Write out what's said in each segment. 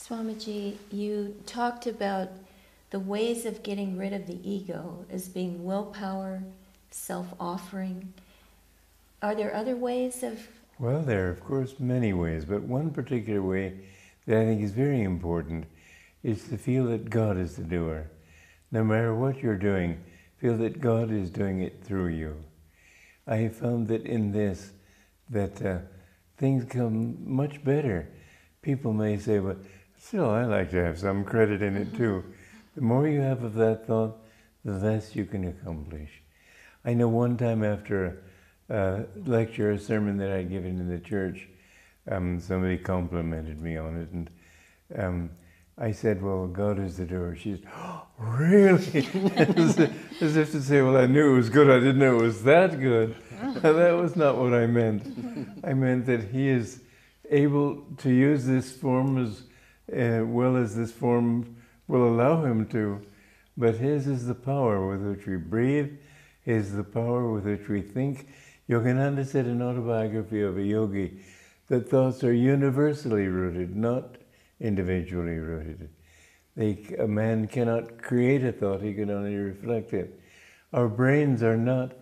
Swamiji, you talked about the ways of getting rid of the ego as being willpower, self-offering. Are there other ways of... Well, there are, of course, many ways, but one particular way that I think is very important is to feel that God is the doer. No matter what you're doing, feel that God is doing it through you. I have found that in this, that things come much better. People may say, well, still, I like to have some credit in it too. The more you have of that thought, the less you can accomplish. I know one time after a lecture, a sermon that I'd given in the church, somebody complimented me on it, and I said, well, God is the doer. She said, oh, really? as if to say, well, I knew it was good, I didn't know it was that good. That was not what I meant. I meant that He is able to use this form as well as this form will allow Him to, but His is the power with which we breathe, His is the power with which we think. Yogananda said in Autobiography of a Yogi that thoughts are universally rooted, not individually rooted. A man cannot create a thought, he can only reflect it. Our brains are not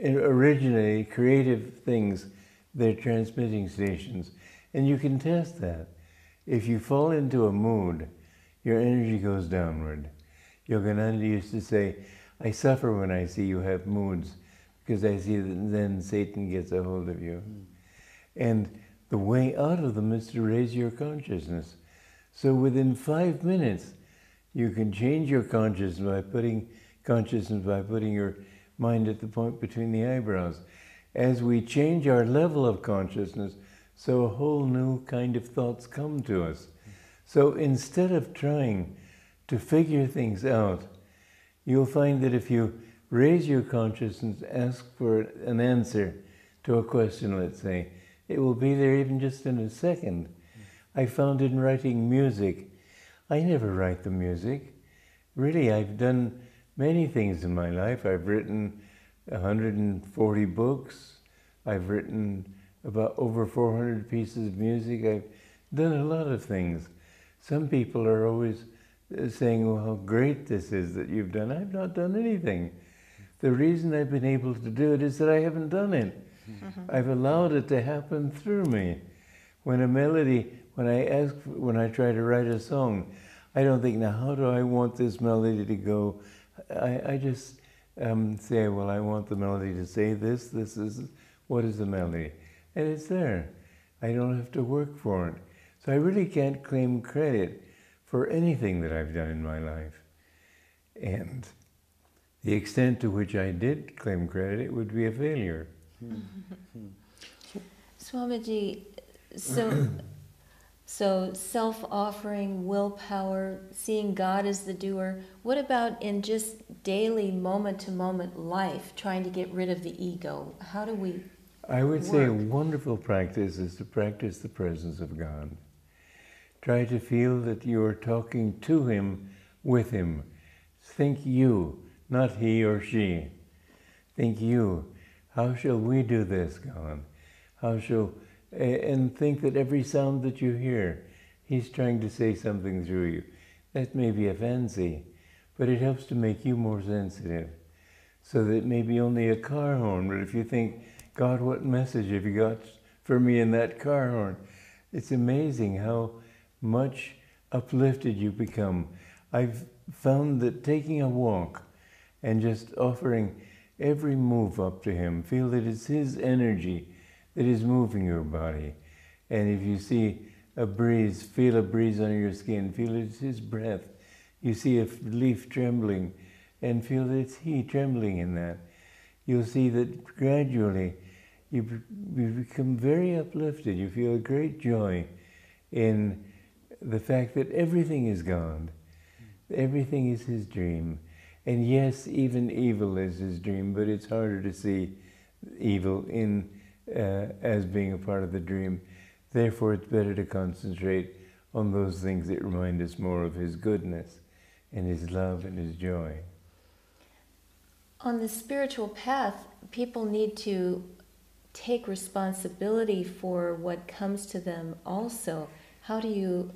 originally creative things, they're transmitting stations. And you can test that. If you fall into a mood, your energy goes downward. Yogananda used to say, I suffer when I see you have moods, because I see that then Satan gets a hold of you. And the way out of them is to raise your consciousness. So within 5 minutes, you can change your consciousness by putting your mind at the point between the eyebrows. As we change our level of consciousness, so a whole new kind of thoughts come to us. So instead of trying to figure things out, you'll find that if you raise your consciousness, ask for an answer to a question, let's say, it will be there even just in a second. I found in writing music, I never write the music. Really, I've done many things in my life. I've written 140 books. I've written about over 400 pieces of music. I've done a lot of things. Some people are always saying, well, how great this is that you've done. I've not done anything. The reason I've been able to do it is that I haven't done it. I've allowed it to happen through me. When a melody, when I try to write a song, I don't think, now how do I want this melody to go? I just say, well, I want the melody to say this is, what is the melody? And it's there. I don't have to work for it. So I really can't claim credit for anything that I've done in my life. And the extent to which I did claim credit, it would be a failure. Swamiji, so self-offering, willpower, seeing God as the doer, what about in just daily moment-to-moment life, trying to get rid of the ego? How do we I would say a wonderful practice is to practice the presence of God. Try to feel that you are talking to Him, with Him. Think you, not he or she. Think you. How shall we do this, God? And think that every sound that you hear, He's trying to say something through you. That may be a fancy, but it helps to make you more sensitive. So that it may be only a car horn, but if you think, God, what message have you got for me in that car horn? It's amazing how much uplifted you become. I've found that taking a walk and just offering every move up to Him, feel that it's His energy that is moving your body. And if you see a breeze, feel a breeze on your skin, feel it's His breath. You see a leaf trembling and feel that it's He trembling in that. You'll see that gradually you become very uplifted. You feel a great joy in the fact that everything is God. Everything is His dream. And yes, even evil is His dream, but it's harder to see evil as being a part of the dream. Therefore, it's better to concentrate on those things that remind us more of His goodness and His love and His joy. On the spiritual path, people need to take responsibility for what comes to them also. How do you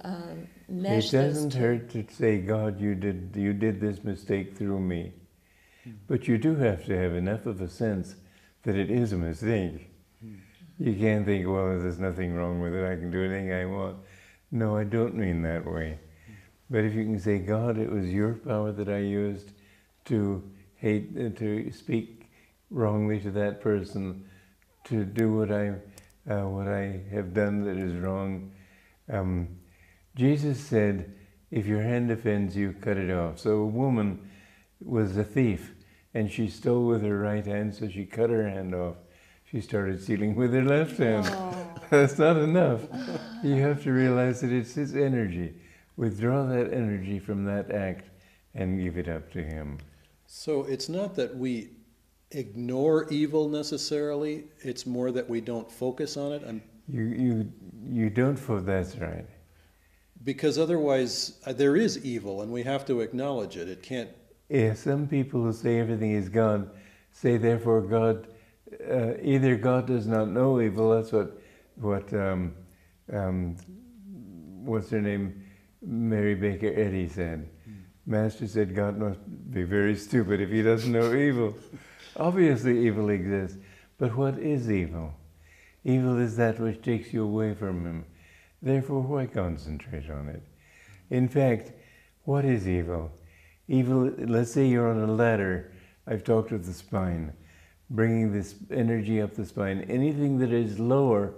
mesh It those doesn't two? hurt to say, God, you did this mistake through me. But you do have to have enough of a sense that it is a mistake. You can't think, well, there's nothing wrong with it, I can do anything I want. No, I don't mean that way. But if you can say, God, it was your power that I used to hate, to speak wrongly to that person, to do what I have done that is wrong. Jesus said, if your hand offends you, cut it off. So a woman was a thief, and she stole with her right hand, so she cut her hand off. She started stealing with her left hand. Oh. That's not enough. You have to realize that it's his energy. Withdraw that energy from that act and give it up to him. So it's not that we ignore evil necessarily, it's more that we don't focus on it. You don't that's right. Because otherwise there is evil and we have to acknowledge it. It can't... Yeah, some people who say everything is God say therefore God, either God does not know evil, that's what what's her name, Mary Baker Eddy said. Master said God must be very stupid if he doesn't know evil. Obviously evil exists, but what is evil? Evil is that which takes you away from him. Therefore, why concentrate on it? In fact, what is evil? Evil, let's say you're on a ladder. I've talked of the spine, bringing this energy up the spine. Anything that is lower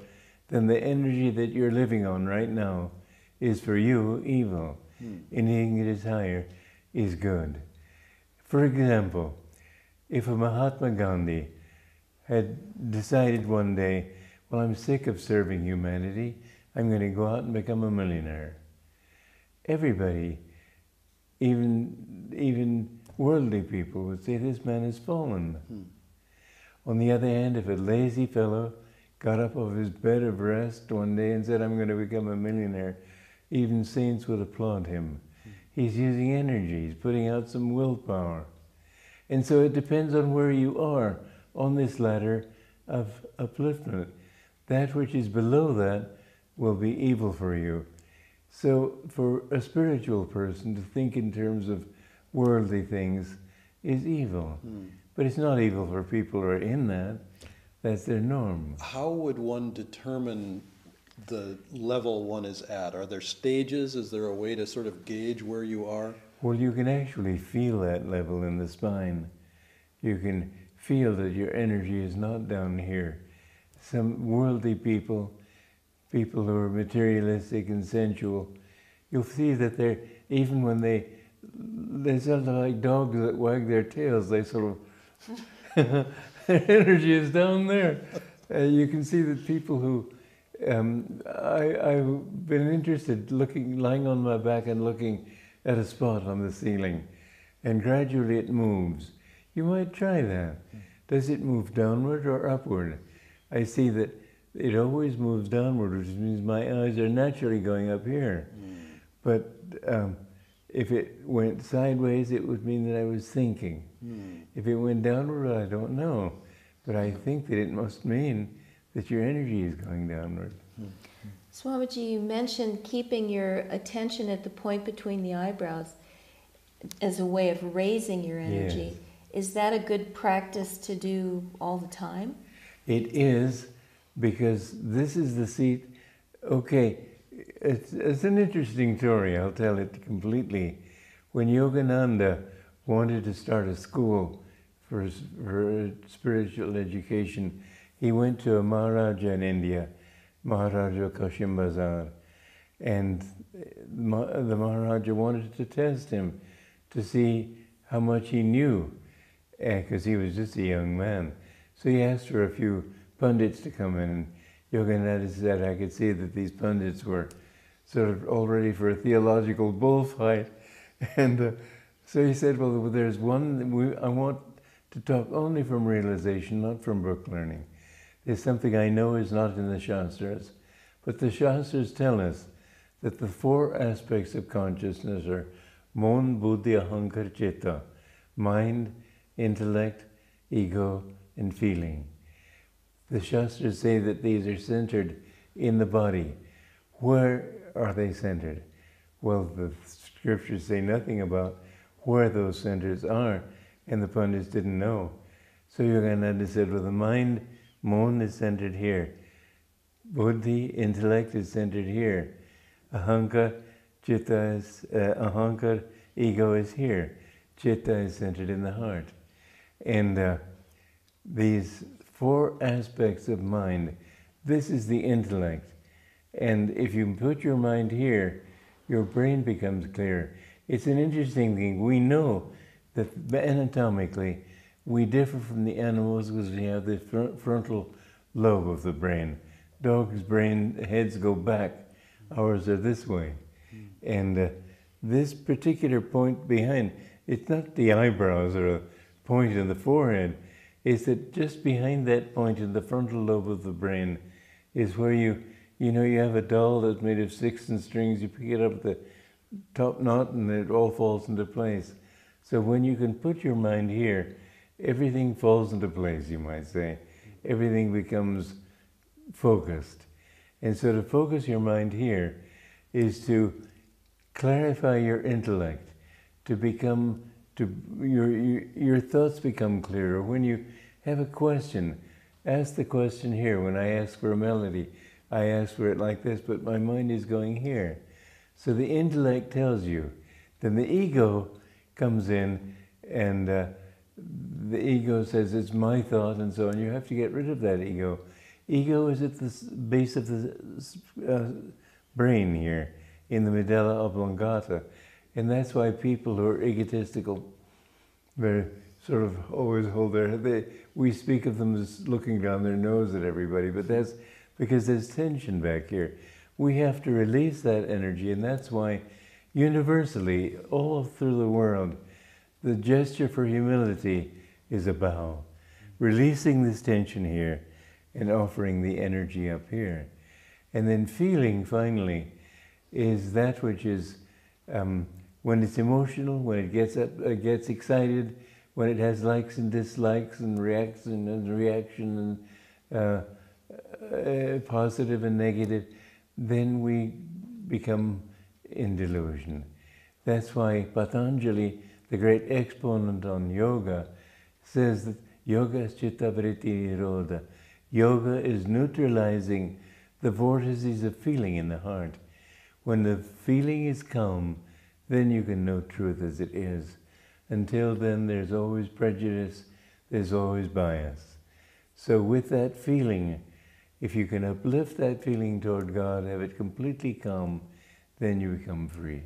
than the energy that you're living on right now is for you evil. Anything that is higher is good. For example, if a Mahatma Gandhi had decided one day, well, I'm sick of serving humanity, I'm going to go out and become a millionaire. Everybody, even worldly people, would say this man has fallen. On the other hand, if a lazy fellow got up off his bed of rest one day and said, I'm going to become a millionaire, even saints would applaud him. He's using energy, he's putting out some willpower. And so it depends on where you are on this ladder of upliftment. That which is below that will be evil for you. So for a spiritual person to think in terms of worldly things is evil. But it's not evil for people who are in that. That's their norm. How would one determine the level one is at? Are there stages? Is there a way to sort of gauge where you are? Well, you can actually feel that level in the spine. You can feel that your energy is not down here. Some worldly people who are materialistic and sensual, you'll see that they're, even when they're sort of like dogs that wag their tails, they sort of, their energy is down there. You can see that people who, I've been interested lying on my back and looking at a spot on the ceiling, and gradually it moves. You might try that. Does it move downward or upward? I see that it always moves downward, which means my eyes are naturally going up here. But if it went sideways, it would mean that I was thinking. If it went downward, I don't know. But I think that it must mean that your energy is going downward. Swamiji, you mentioned keeping your attention at the point between the eyebrows as a way of raising your energy. Yes. Is that a good practice to do all the time? It is, because this is the seat. Okay, it's an interesting story. I'll tell it completely. When Yogananda wanted to start a school for spiritual education, he went to a Maharaja in India, Maharaja Kashim, and the Maharaja wanted to test him to see how much he knew, because he was just a young man. So he asked for a few pundits to come in, and Yogananda said, I could see that these pundits were sort of all ready for a theological bullfight. And so he said, well, there's one, I want to talk only from realization, not from book learning. There's something I know is not in the Shastras, but the Shastras tell us that the four aspects of consciousness are Mon, Buddhi, Ahankar, Chitta, mind, intellect, ego, and feeling. The Shastras say that these are centered in the body. Where are they centered? Well, the scriptures say nothing about where those centers are, and the pundits didn't know. So Yogananda said, well, the mind, mon, is centered here. Buddhi, intellect, is centered here. Ahankar, chitta is, ahankar, ego is here. Chitta is centered in the heart. And these four aspects of mind, this is the intellect. And if you put your mind here, your brain becomes clear. It's an interesting thing. We know that anatomically, we differ from the animals because we have the frontal lobe of the brain. Dogs' brain heads go back. Ours are this way. And this particular point behind, it's not the eyebrows or a point in the forehead. It's that just behind that point in the frontal lobe of the brain is where you have a doll that's made of sticks and strings. You pick it up at the top knot and it all falls into place. So when you can put your mind here, everything falls into place, you might say. Everything becomes focused. And so to focus your mind here is to clarify your intellect, your thoughts become clearer. When you have a question, ask the question here. When I ask for a melody, I ask for it like this, but my mind is going here. So the intellect tells you. Then the ego comes in, and the ego says, it's my thought, and so on. You have to get rid of that ego. Ego is at the base of the brain here, in the medulla oblongata. And that's why people who are egotistical, they sort of always hold we speak of them as looking down their nose at everybody, but that's because there's tension back here. We have to release that energy, and that's why universally, all through the world, the gesture for humility is a bow. Releasing this tension here and offering the energy up here. And then feeling, finally, is that which is, when it's emotional, when it gets excited, when it has likes and dislikes and reaction and positive and negative, then we become in delusion. That's why Patanjali, the great exponent on yoga, says that yoga is citta vritti nirodha. Yoga is neutralizing the vortices of feeling in the heart. When the feeling is calm, then you can know truth as it is. Until then, there's always prejudice, there's always bias. So with that feeling, if you can uplift that feeling toward God, have it completely calm, then you become free.